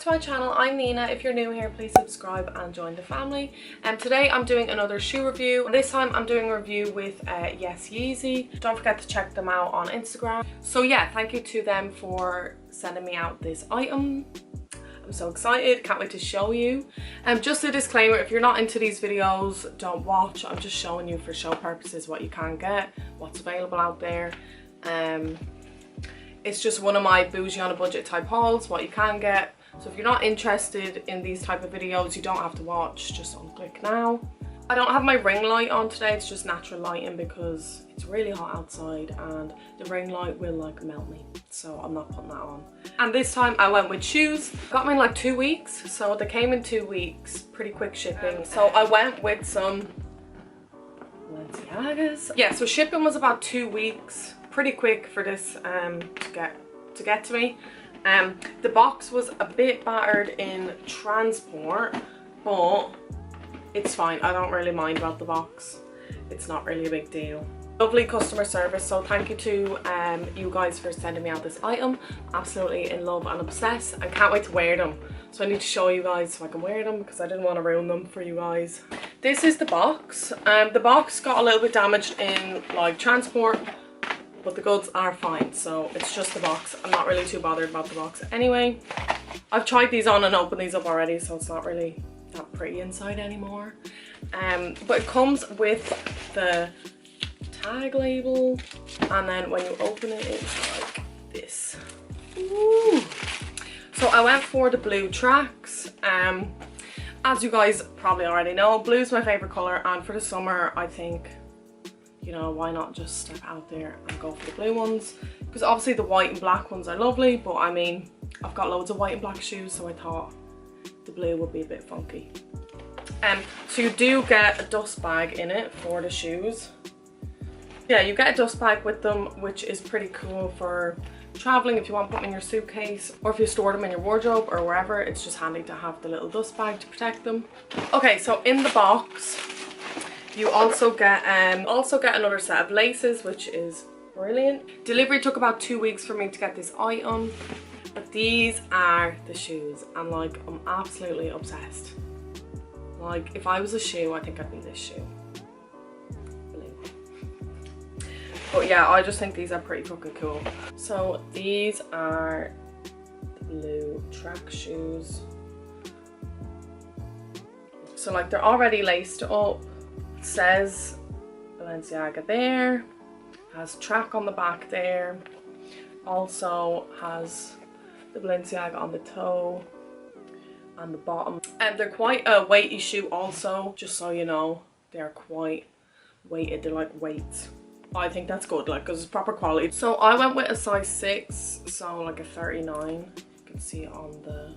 to my channel. I'm Nina. If you're new here, please subscribe and join the family. And today I'm doing another shoe review. This time I'm doing a review with YESYEEZY. Don't forget to check them out on Instagram. So yeah, thank you to them for sending me out this item. I'm so excited, can't wait to show you. Just a disclaimer, if you're not into these videos, don't watch. I'm just showing you for show purposes what you can get, what's available out there. It's just one of my bougie on a budget type hauls, what you can get. So if you're not interested in these type of videos, you don't have to watch, just unclick now. I don't have my ring light on today, it's just natural lighting because it's really hot outside and the ring light will like melt me. So I'm not putting that on. And this time I went with shoes. Got them in like 2 weeks. So they came in 2 weeks, pretty quick shipping. So I went with some YESYEEZY. Yeah, so shipping was about 2 weeks. Pretty quick for this to get to me. The box was a bit battered in transport, but it's fine. I don't really mind about the box. It's not really a big deal. Lovely customer service, so thank you to you guys for sending me out this item. Absolutely in love and obsessed. I can't wait to wear them. So I need to show you guys so I can wear them because I didn't want to ruin them for you guys. This is the box. The box got a little bit damaged in like transport, but the goods are fine. So it's just the box. I'm not really too bothered about the box anyway. I've tried these on and opened these up already, so it's not really that pretty inside anymore. But it comes with the tag label, and then when you open it, it's like this. Ooh. So I went for the blue tracks. As you guys probably already know, blue is my favorite color, and for the summer I think, you know, why not just step out there and go for the blue ones, because obviously the white and black ones are lovely, but I mean, I've got loads of white and black shoes, so I thought the blue would be a bit funky. So you do get a dust bag in it for the shoes. Yeah, you get a dust bag with them, which is pretty cool for traveling if you want to put them in your suitcase, or if you store them in your wardrobe or wherever. It's just handy to have the little dust bag to protect them. Okay, so in the box you also get another set of laces, which is brilliant. Delivery took about 2 weeks for me to get this item, but these are the shoes, and like I'm absolutely obsessed. Like if I was a shoe, I think I'd be this shoe. But yeah, I just think these are pretty fucking cool. So these are the blue track shoes. So like they're already laced up. It says YESYEEZY there. Has track on the back there. Also has the YESYEEZY on the toe and the bottom. And they're quite a weighty shoe also, just so you know. They're quite weighted, they're like weights. I think that's good, like, because it's proper quality. So I went with a size 6, so like a 39. You can see it on the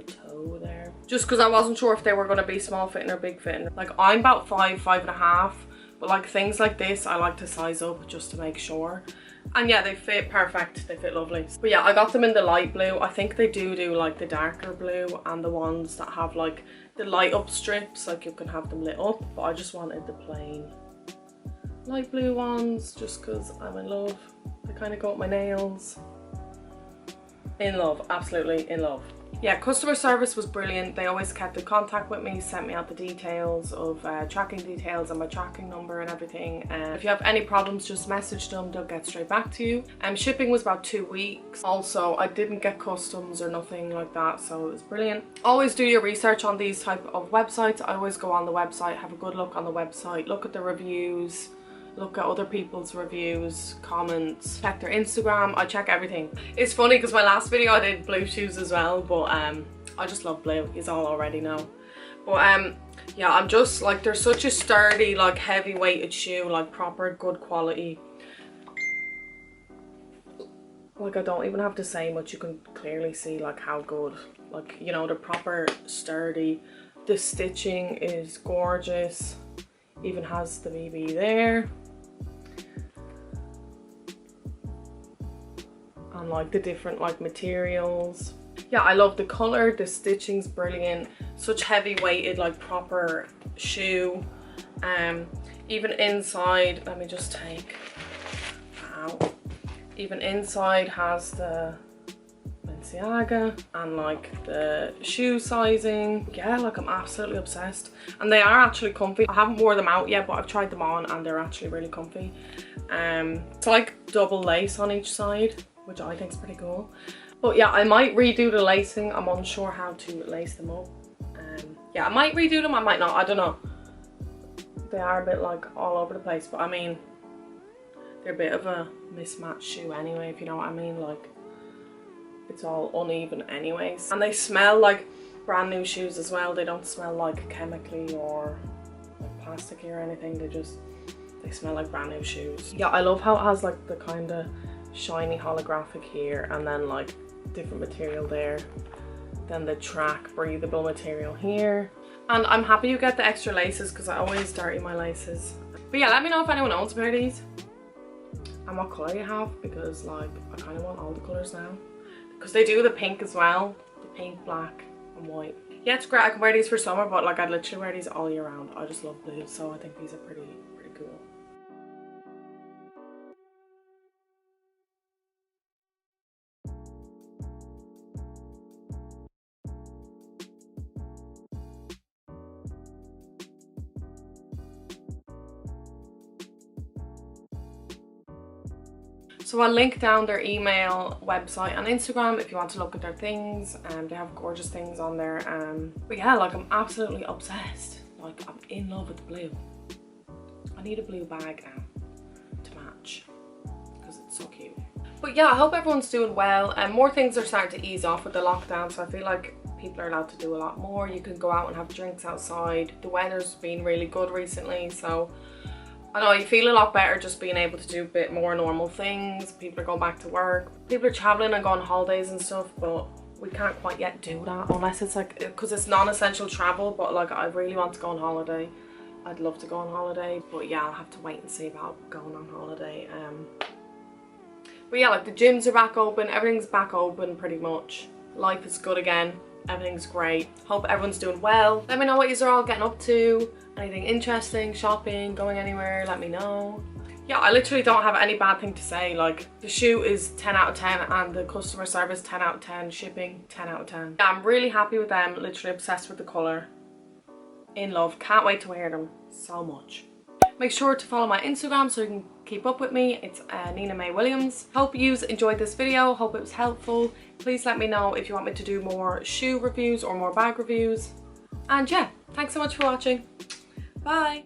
toe there. Just because I wasn't sure if they were going to be small fitting or big fitting. Like I'm about 5, 5.5, but like things like this I like to size up just to make sure. And yeah, they fit perfect, they fit lovely. But yeah, I got them in the light blue. I think they do like the darker blue and the ones that have like the light up strips, like you can have them lit up, but I just wanted the plain light blue ones just because I'm in love. They kind of go with my nails. In love, absolutely in love. Yeah, customer service was brilliant. They always kept in contact with me, sent me out the details of tracking details and my tracking number and everything. And if you have any problems, just message them, they'll get straight back to you. Shipping was about 2 weeks. Also, I didn't get customs or nothing like that, so it was brilliant. Always do your research on these type of websites. I always go on the website, have a good look on the website, look at the reviews, look at other people's reviews, comments, check their Instagram. I check everything. It's funny because my last video I did blue shoes as well, but I just love blue, you all already know. But yeah, I'm just like, they're such a sturdy, like heavy weighted shoe, like proper good quality. Like I don't even have to say much, you can clearly see like how good, like, you know, they're proper sturdy. The stitching is gorgeous, even has the BB there. And like the different like materials. Yeah, I love the color, the stitching's brilliant. Such heavy weighted, like proper shoe. Even inside, let me just take, wow. Even inside has the Balenciaga and like the shoe sizing. Yeah, like I'm absolutely obsessed. And they are actually comfy. I haven't worn them out yet, but I've tried them on and they're actually really comfy. It's like double lace on each side, which I think is pretty cool. But yeah, I might redo the lacing. I'm unsure how to lace them up. Yeah, I might redo them, I might not, I don't know. They are a bit like all over the place, but I mean, they're a bit of a mismatched shoe anyway, if you know what I mean. Like, it's all uneven anyways. And they smell like brand new shoes as well. They don't smell like chemically or like plasticky or anything. They smell like brand new shoes. Yeah, I love how it has like the kind of shiny holographic here and then like different material there. Then the track breathable material here. And I'm happy you get the extra laces because I always dirty my laces. But yeah, let me know if anyone owns a pair of these and what colour you have, because like I kind of want all the colours now. Because they do the pink as well. The pink, black and white. Yeah, it's great. I can wear these for summer, but like I'd literally wear these all year round. I just love blue, so I think these are pretty cool. So I'll link down their email, website and Instagram if you want to look at their things. They have gorgeous things on there. But yeah, like I'm absolutely obsessed. Like I'm in love with the blue. I need a blue bag now to match because it's so cute. But yeah, I hope everyone's doing well. And more things are starting to ease off with the lockdown, so I feel like people are allowed to do a lot more. You can go out and have drinks outside. The weather's been really good recently, so I know you feel a lot better just being able to do a bit more normal things. People are going back to work. People are traveling and going on holidays and stuff, but we can't quite yet do that unless it's like, because it's non-essential travel, but like I really want to go on holiday. I'd love to go on holiday, but yeah, I'll have to wait and see about going on holiday. But yeah, like the gyms are back open, everything's back open pretty much. Life is good again. Everything's great. Hope everyone's doing well. Let me know what you're all getting up to. Anything interesting, shopping, going anywhere, let me know. Yeah, I literally don't have any bad thing to say. Like, the shoe is 10 out of 10 and the customer service 10 out of 10, shipping 10 out of 10. Yeah, I'm really happy with them, literally obsessed with the colour. In love, can't wait to wear them so much. Make sure to follow my Instagram so you can keep up with me. It's Nina May Williams. Hope you enjoyed this video, hope it was helpful. Please let me know if you want me to do more shoe reviews or more bag reviews. And yeah, thanks so much for watching. Bye!